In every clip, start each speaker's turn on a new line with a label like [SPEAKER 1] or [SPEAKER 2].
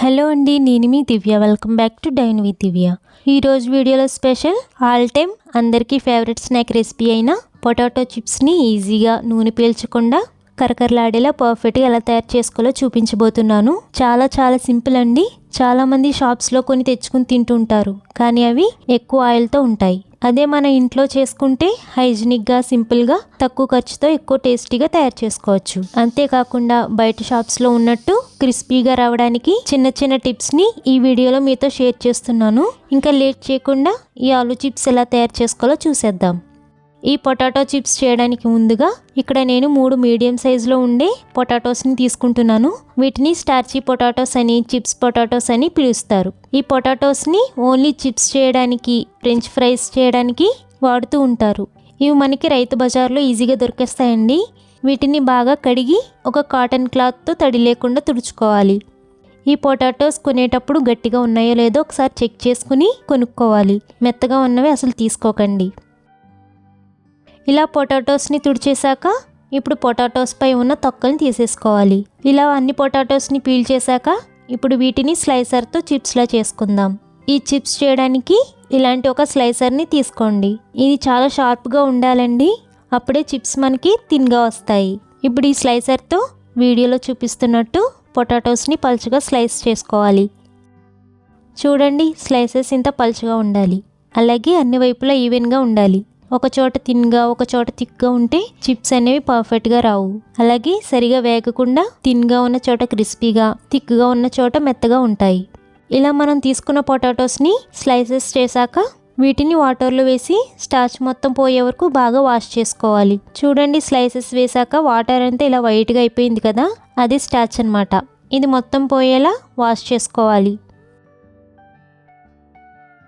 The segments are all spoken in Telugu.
[SPEAKER 1] హలో అండి, నేను మీ Divya. Welcome back to dine with Divya. ఈరోజు వీడియోలో స్పెషల్ ఆల్ టైమ్ అందరికీ ఫేవరెట్ స్నాక్ రెసిపీ అయిన పొటాటో చిప్స్ని ఈజీగా నూనె పీల్చకుండా కరకరలాడేలా పర్ఫెక్ట్గా ఎలా తయారు చేసుకోవాలో చూపించబోతున్నాను. చాలా సింపుల్ అండి. చాలామంది షాప్స్లో కొని తెచ్చుకుని తింటుంటారు, కానీ అవి ఎక్కువ ఆయిల్తో ఉంటాయి. అదే మన ఇంట్లో చేసుకుంటే హైజీనిక్గా, సింపుల్గా, తక్కువ ఖర్చుతో ఎక్కువ టేస్టీగా తయారు చేసుకోవచ్చు. అంతేకాకుండా బయట షాప్స్లో ఉన్నట్టు క్రిస్పీగా రావడానికి చిన్న టిప్స్ని ఈ వీడియోలో మీతో షేర్ చేస్తున్నాను. ఇంకా లేట్ చేయకుండా ఈ ఆలూ చిప్స్ ఎలా తయారు చేసుకోవాలో చూసేద్దాం. ఈ పొటాటో చిప్స్ చేయడానికి ముందుగా ఇక్కడ నేను 3 మీడియం సైజులో ఉండే పొటాటోస్ని తీసుకుంటున్నాను. వీటిని స్టార్చీ పొటాటోస్ అని, చిప్స్ పొటాటోస్ అని పిలుస్తారు. ఈ పొటాటోస్ని ఓన్లీ చిప్స్ చేయడానికి, ఫ్రెంచ్ ఫ్రైస్ చేయడానికి వాడుతూ ఉంటారు. ఇవి మనకి రైతు బజార్లో ఈజీగా దొరికేస్తాయండి. వీటిని బాగా కడిగి ఒక కాటన్ క్లాత్తో తడి లేకుండా తుడుచుకోవాలి. ఈ పొటాటోస్ కొనేటప్పుడు గట్టిగా ఉన్నాయో లేదో ఒకసారి చెక్ చేసుకుని కొనుక్కోవాలి. మెత్తగా ఉన్నవి అసలు తీసుకోకండి. ఇలా పొటాటోస్ని తుడిచేశాక ఇప్పుడు పొటాటోస్ పై ఉన్న తొక్కల్ని తీసేసుకోవాలి. ఇలా అన్ని పొటాటోస్ని పీల్ చేశాక ఇప్పుడు వీటిని స్లైసర్తో చిప్స్లా చేసుకుందాం. ఈ చిప్స్ చేయడానికి ఇలాంటి ఒక స్లైసర్ని తీసుకోండి. ఇది చాలా షార్ప్గా ఉండాలండి, అప్పుడే చిప్స్ మనకి థిన్గా వస్తాయి. ఇప్పుడు ఈ స్లైసర్తో వీడియోలో చూపిస్తున్నట్టు పొటాటోస్ని పలుచగా స్లైస్ చేసుకోవాలి. చూడండి, స్లైసెస్ ఇంత పలుచగా ఉండాలి. అలాగే అన్ని వైపులా ఈవెన్గా ఉండాలి. ఒక చోట థిన్గా, ఒక చోట థిక్గా ఉంటే చిప్స్ అనేవి పర్ఫెక్ట్గా రావు. అలాగే సరిగా వేగకుండా థిన్గా ఉన్న చోట క్రిస్పీగా, థిక్గా ఉన్న చోట మెత్తగా ఉంటాయి. ఇలా మనం తీసుకున్న పొటాటోస్ని స్లైసెస్ చేశాక వీటిని వాటర్లో వేసి స్టార్చ్ మొత్తం పోయే వరకు బాగా వాష్ చేసుకోవాలి. చూడండి, స్లైసెస్ వేశాక వాటర్ అంతా ఇలా వైట్గా అయిపోయింది కదా, అది స్టార్చ్ అన్నమాట. ఇది మొత్తం పోయేలా వాష్ చేసుకోవాలి.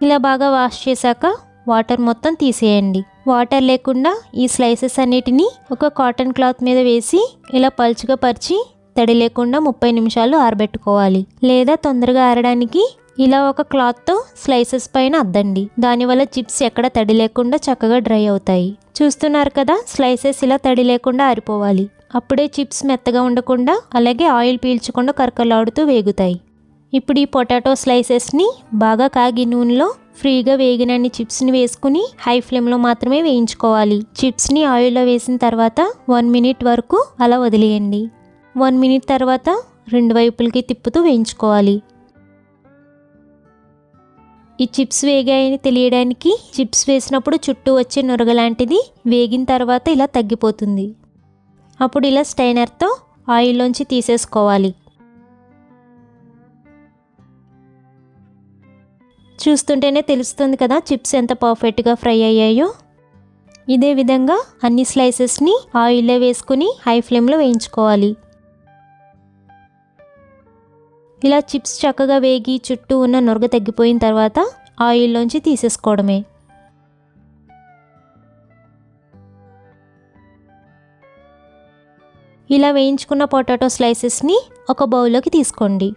[SPEAKER 1] ఇలా బాగా వాష్ చేశాక వాటర్ మొత్తం తీసేయండి. వాటర్ లేకుండా ఈ స్లైసెస్ అన్నిటినీ ఒక కాటన్ క్లాత్ మీద వేసి ఇలా పలుచగా పరిచి తడి లేకుండా 30 నిమిషాలు ఆరబెట్టుకోవాలి. లేదా తొందరగా ఆరడానికి ఇలా ఒక క్లాత్తో స్లైసెస్ పైన అద్దండి. దానివల్ల చిప్స్ ఎక్కడ తడి లేకుండా చక్కగా డ్రై అవుతాయి. చూస్తున్నారు కదా, స్లైసెస్ ఇలా తడి లేకుండా ఆరిపోవాలి. అప్పుడే చిప్స్ మెత్తగా ఉండకుండా, అలాగే ఆయిల్ పీల్చకుండా కరకలాడుతూ వేగుతాయి. ఇప్పుడు ఈ పొటాటో స్లైసెస్ని బాగా కాగి నూనెలో ఫ్రీగా వేగినన్ని చిప్స్ని వేసుకుని హై ఫ్లేమ్లో మాత్రమే వేయించుకోవాలి. చిప్స్ని ఆయిల్లో వేసిన తర్వాత 1 మినిట్ వరకు అలా వదిలేయండి. 1 మినిట్ తర్వాత 2 వైపులకి తిప్పుతూ వేయించుకోవాలి. ఈ చిప్స్ వేగాయని తెలియడానికి చిప్స్ వేసినప్పుడు చుట్టూ వచ్చే నురగ లాంటిది వేగిన తర్వాత ఇలా తగ్గిపోతుంది. అప్పుడు ఇలా స్టైనర్తో ఆయిల్లోంచి తీసేసుకోవాలి. చూస్తుంటేనే తెలుస్తుంది కదా చిప్స్ ఎంత పర్ఫెక్ట్గా ఫ్రై అయ్యాయో. ఇదే విధంగా అన్ని స్లైసెస్ని ఆయిల్లో వేసుకుని హై ఫ్లేమ్లో వేయించుకోవాలి. ఇలా చిప్స్ చక్కగా వేగి చుట్టూ ఉన్న నురగ తగ్గిపోయిన తర్వాత ఆయిల్లోంచి తీసేసుకోవడమే. ఇలా వేయించుకున్న పొటాటో స్లైసెస్ని ఒక బౌల్లోకి తీసుకోండి.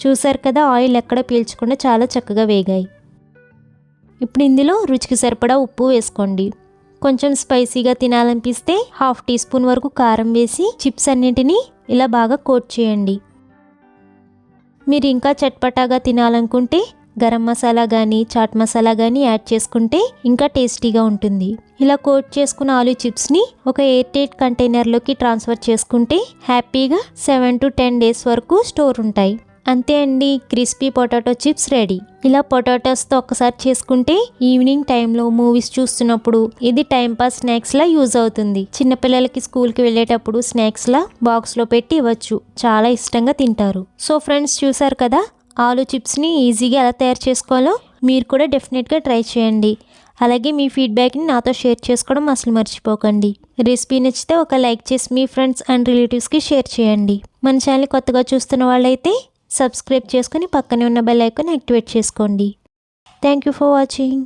[SPEAKER 1] చూసారు కదా, ఆయిల్ ఎక్కడ పీల్చకుండా చాలా చక్కగా వేగాయి. ఇప్పుడు ఇందులో రుచికి సరిపడా ఉప్పు వేసుకోండి. కొంచెం స్పైసీగా తినాలనిపిస్తే 1/2 టీ స్పూన్ వరకు కారం వేసి చిప్స్ అన్నింటినీ ఇలా బాగా కోట్ చేయండి. మీరు ఇంకా చట్పటాగా తినాలనుకుంటే గరం మసాలా కానీ, చాట్ మసాలా కానీ యాడ్ చేసుకుంటే ఇంకా టేస్టీగా ఉంటుంది. ఇలా కోట్ చేసుకున్న ఆలూ చిప్స్ని ఒక ఎయిర్ టైట్ కంటైనర్లోకి ట్రాన్స్ఫర్ చేసుకుంటే హ్యాపీగా 7 to 10 డేస్ వరకు స్టోర్ ఉంటాయి. అంతే అండి, క్రిస్పీ పొటాటో చిప్స్ రెడీ. ఇలా పొటాటోస్తో ఒక్కసారి చేసుకుంటే ఈవినింగ్ టైంలో మూవీస్ చూస్తున్నప్పుడు ఇది టైంపాస్ స్నాక్స్లా యూజ్ అవుతుంది. చిన్నపిల్లలకి స్కూల్కి వెళ్ళేటప్పుడు స్నాక్స్లా బాక్స్లో పెట్టి ఇవ్వచ్చు. చాలా ఇష్టంగా తింటారు. సో ఫ్రెండ్స్, చూసారు కదా, ఆలూ చిప్స్ని ఈజీగా ఎలా తయారు చేసుకోవాలో మీరు కూడా డెఫినెట్గా ట్రై చేయండి. అలాగే మీ ఫీడ్బ్యాక్ని నాతో షేర్ చేసుకోవడం అసలు మర్చిపోకండి. రెసిపీ నచ్చితే ఒక లైక్ చేసి మీ ఫ్రెండ్స్ అండ్ రిలేటివ్స్కి షేర్ చేయండి. మన ఛానల్ కొత్తగా చూస్తున్న వాళ్ళైతే సబ్స్క్రైబ్ చేసుకుని పక్కనే ఉన్న బెల్ ఐకాన్ యాక్టివేట్ చేసుకోండి. Thank you for watching.